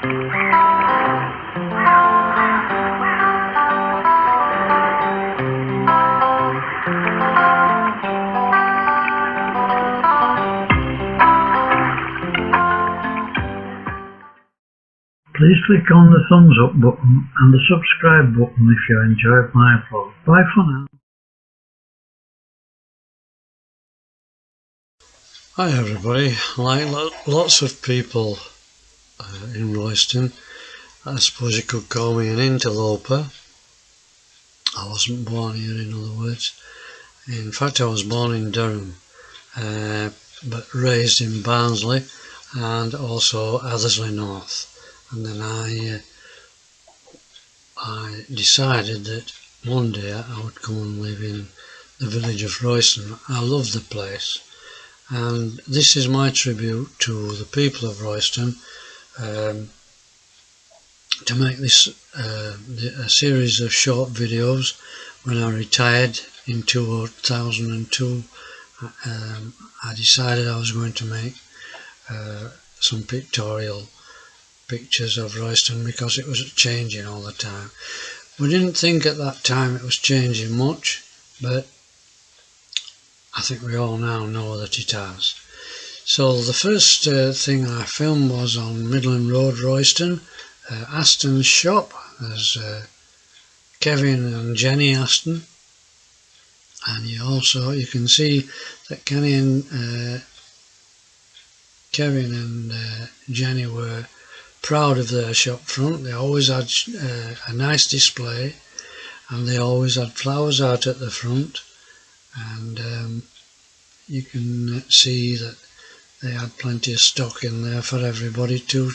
Please click on the thumbs up button and the subscribe button if you enjoyed my vlog. Bye for now. Hi everybody, like lots of people in Royston, I suppose you could call me an interloper. I wasn't born here, in other words. In fact, I was born in Durham, but raised in Barnsley and also Athersley North. And then I decided that one day I would come and live in the village of Royston. I love the place, and this is my tribute to the people of Royston, to make this a series of short videos. When I retired in 2002, I decided I was going to make some pictorial pictures of Royston because it was changing all the time. We didn't think at that time it was changing much, but I think we all now know that it has. So the first thing I filmed was on Midland Road, Royston, Aston's shop. There's Kevin and Jenny Aston, and you can see that Kevin and Jenny were proud of their shop front. They always had a nice display, and they always had flowers out at the front, and you can see that they had plenty of stock in there for everybody to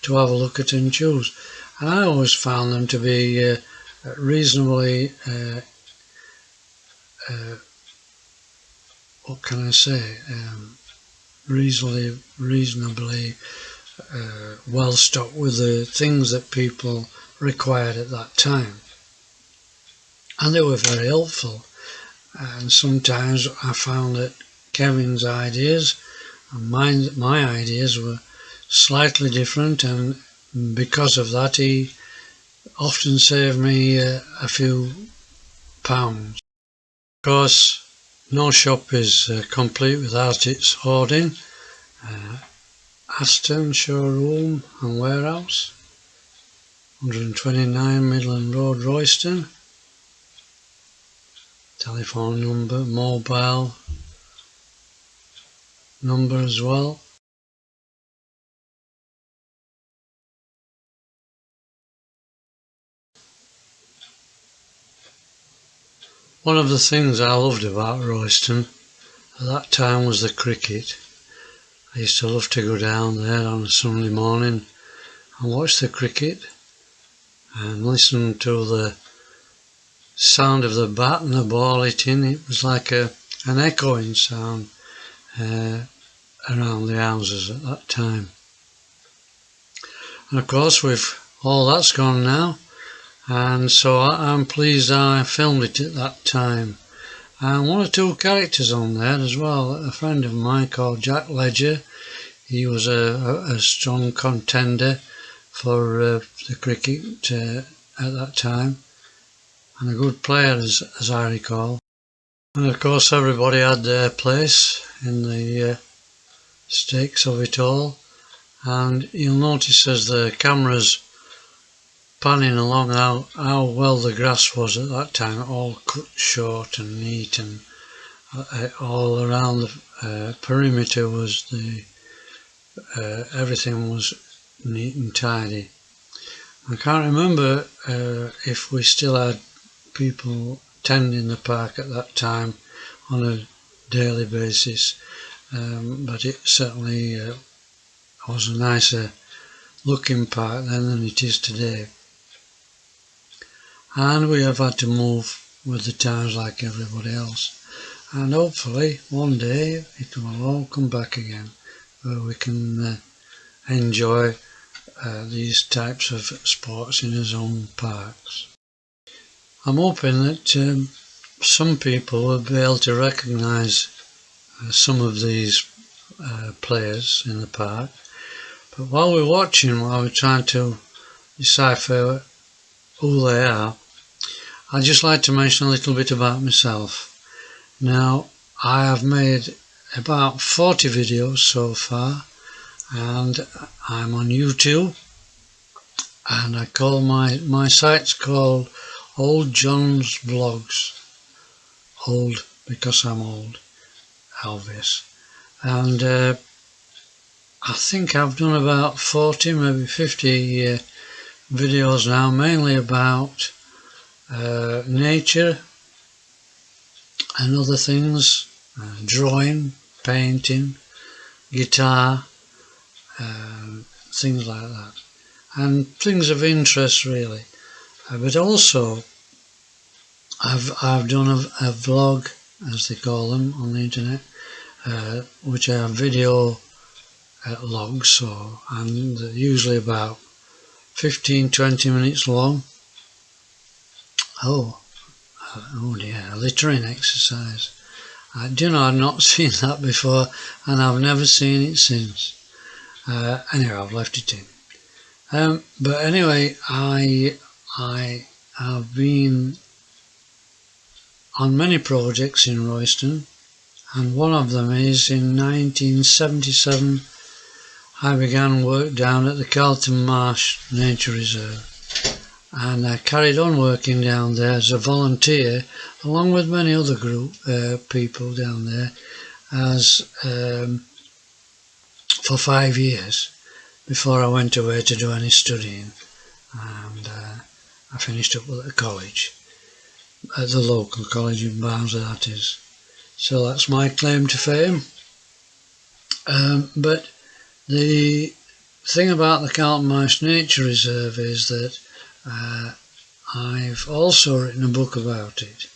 have a look at and choose. And I always found them to be reasonably what can I say, reasonably well stocked with the things that people required at that time, and they were very helpful. And sometimes I found that Kevin's ideas and my ideas were slightly different, and because of that he often saved me a few pounds. Of course, no shop is complete without its hoarding. Aston Showroom and Warehouse, 129 Midland Road, Royston. Telephone number, mobile number as well. One of the things I loved about Royston at that time was the cricket. I used to love to go down there on a Sunday morning and watch the cricket and listen to the sound of the bat and the ball hitting. It was like an echoing sound around the houses at that time. And of course, with all that's gone now, and so I'm pleased I filmed it at that time. And one or two characters on there as well. A friend of mine called Jack Ledger, he was a strong contender for the cricket at that time, and a good player as I recall. And of course everybody had their place in the stakes of it all, and you'll notice as the camera's panning along how well the grass was at that time, all cut short and neat, and all around the perimeter was everything was neat and tidy. I can't remember if we still had people tending the park at that time on a daily basis, but it certainly was a nicer looking park then than it is today. And we have had to move with the times like everybody else, and hopefully one day it will all come back again, where we can enjoy these types of sports in our own parks. I'm hoping that some people will be able to recognise some of these players in the park, But while we're trying to decipher who they are, I'd just like to mention a little bit about myself. Now, I have made about 40 videos so far, and I'm on YouTube, and I call my site's called Old John's Vlogs. Old because I'm old, obvious. And I think I've done about 40, maybe 50 videos now, mainly about nature and other things, drawing, painting, guitar, things like that, and things of interest really. But also I've done a vlog, as they call them on the internet, which are video logs, and they're usually about 15-20 minutes long. Oh dear, a littering exercise. I've not seen that before, and I've never seen it since. Anyway, I've left it in. But anyway, I have been on many projects in Royston, and one of them is in 1977 I began work down at the Carlton Marsh Nature Reserve, and I carried on working down there as a volunteer along with many other people down there for 5 years before I went away to do any studying, and I finished up at the college, at the local college in Barnsley, that is. So that's my claim to fame. But the thing about the Carlton Marsh Nature Reserve is that I've also written a book about it,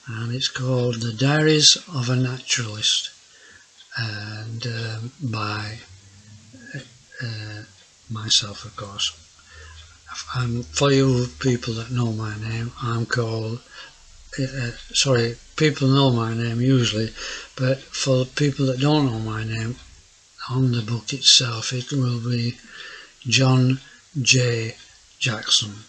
and it's called The Diaries of a Naturalist, and by myself, of course. For you people that know my name, I'm called people know my name usually, but for people that don't know my name, on the book itself it will be John J. Jackson.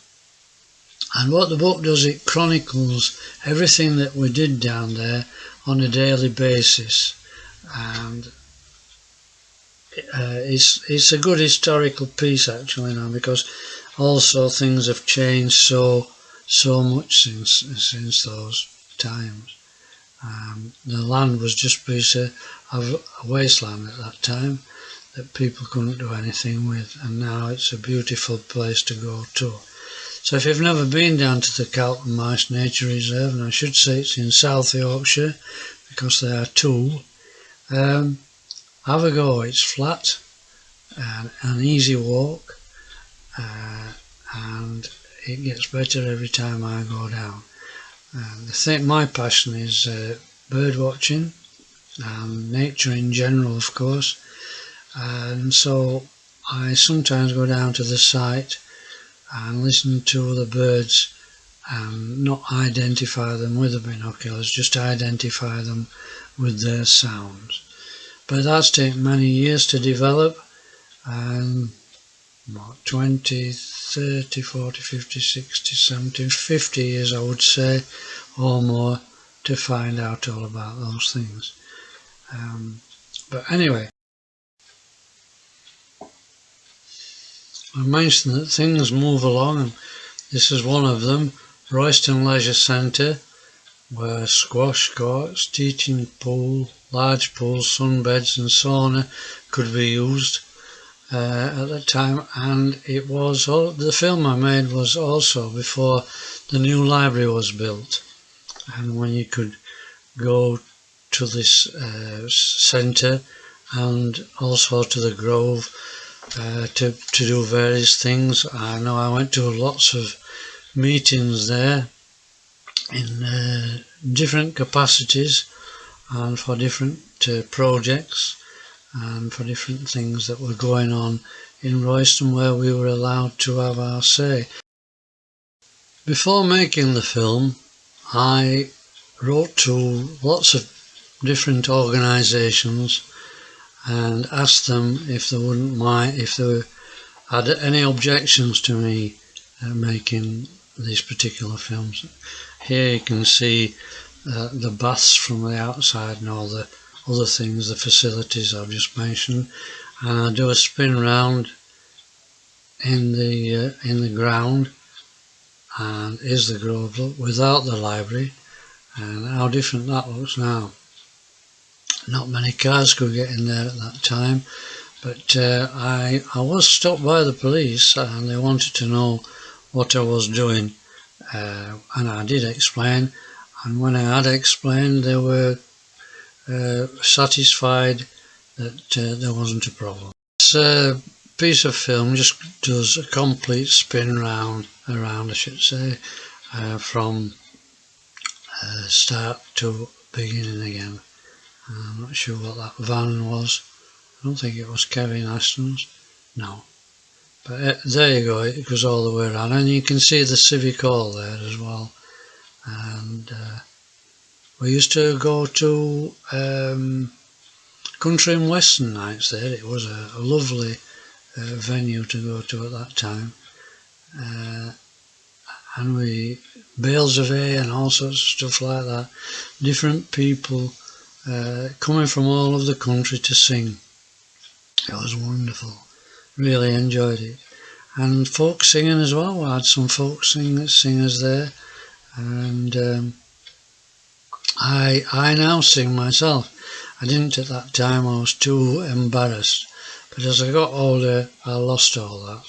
And what the book does, it chronicles everything that we did down there on a daily basis, and it's a good historical piece actually now, because also things have changed so much since those times. The land was just a piece of a wasteland at that time that people couldn't do anything with, and now it's a beautiful place to go to. So if you've never been down to the Carlton Marsh Nature Reserve, and I should say it's in South Yorkshire because there are two, have a go. It's flat and an easy walk, and it gets better every time I go down. My passion is bird watching and nature in general, of course, and so I sometimes go down to the site and listen to the birds and not identify them with the binoculars, just identify them with their sounds. But that's taken many years to develop, 20, 30, 40, 50, 60, 70, 50 years I would say, or more, to find out all about those things. But anyway, I mentioned that things move along, and this is one of them. Royston Leisure Centre, where squash courts, teaching pool, large pools, sunbeds and sauna could be used at that time, and it was the film I made was also before the new library was built, and when you could go to this centre and also to the Grove to do various things. I know I went to lots of meetings there in different capacities and for different projects and for different things that were going on in Royston, where we were allowed to have our say. Before making the film, I wrote to lots of different organisations and asked them if they wouldn't mind, if they had any objections to me making these particular films. Here you can see the baths from the outside and all the other things, the facilities I've just mentioned, and I do a spin round in the ground, and here's the Grove look without the library, and how different that looks now. Not many cars could get in there at that time, but I was stopped by the police and they wanted to know what I was doing, and I did explain, and when I had explained they were satisfied that there wasn't a problem. This piece of film just does a complete spin around, I should say, from start to beginning again. I'm not sure what that van was. I don't think it was Kevin Aston's. No. But there you go, it goes all the way around. And you can see the Civic Hall there as well. And we used to go to country and western nights there. It was a lovely venue to go to at that time. And we, bales of hay and all sorts of stuff like that. Different people coming from all over the country to sing. It was wonderful. Really enjoyed it. And folk singing as well. We had some folk singers there. And I now sing myself. I didn't at that time, I was too embarrassed. But as I got older, I lost all that.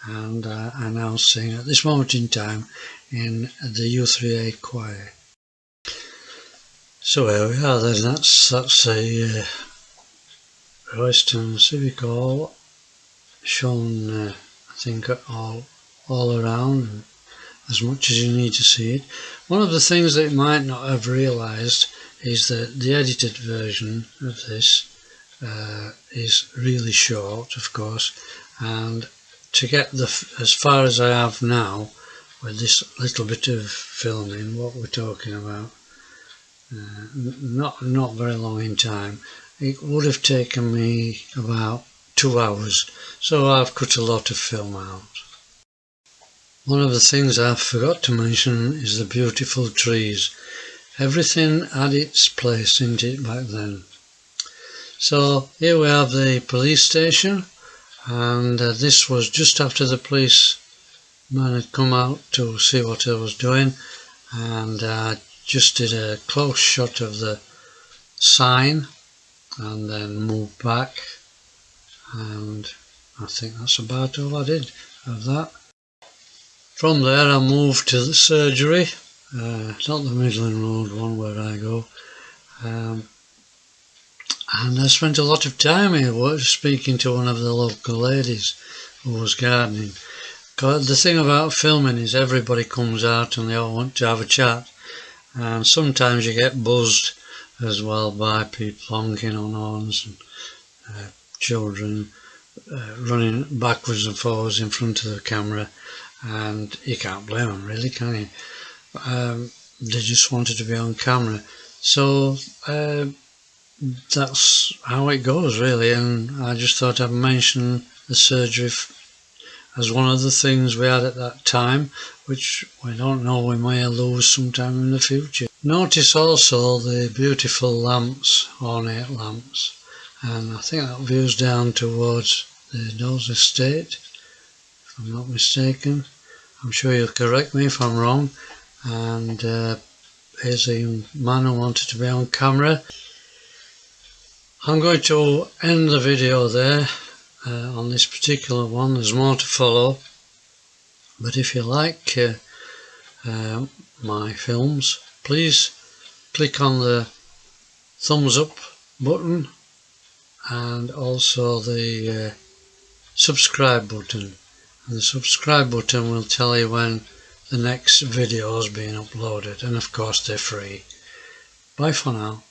And I now sing at this moment in time in the U3A choir. So here we are then, that's a Royston Civic Hall shown I think all around, and as much as you need to see it. One of the things that you might not have realised is that the edited version of this is really short, of course, and to get as far as I have now with this little bit of filming, what we're talking about, not very long in time, it would have taken me about 2 hours, so I've cut a lot of film out. One of the things I forgot to mention is the beautiful trees. Everything had its place, didn't it, back then? So here we have the police station, and this was just after the policeman had come out to see what I was doing, and I just did a close shot of the sign and then moved back, and I think that's about all I did of that. From there I moved to the surgery, not the Midland Road one where I go, and I spent a lot of time here speaking to one of the local ladies who was gardening. The thing about filming is everybody comes out and they all want to have a chat, and sometimes you get buzzed as well by people honking on horns and children running backwards and forwards in front of the camera, and you can't blame them really, can you? They just wanted to be on camera, so that's how it goes really. And I just thought I'd mention the surgery as one of the things we had at that time, which we don't know, we may lose sometime in the future. Notice also the beautiful lamps, ornate lamps, and I think that views down towards the Dawes Estate, if I'm not mistaken. I'm sure you'll correct me if I'm wrong. And here's a young man who wanted to be on camera. I'm going to end the video there on this particular one. There's more to follow, but if you like my films, please click on the thumbs up button and also the subscribe button, and the subscribe button will tell you when the next video is being uploaded, and of course they're free. Bye for now.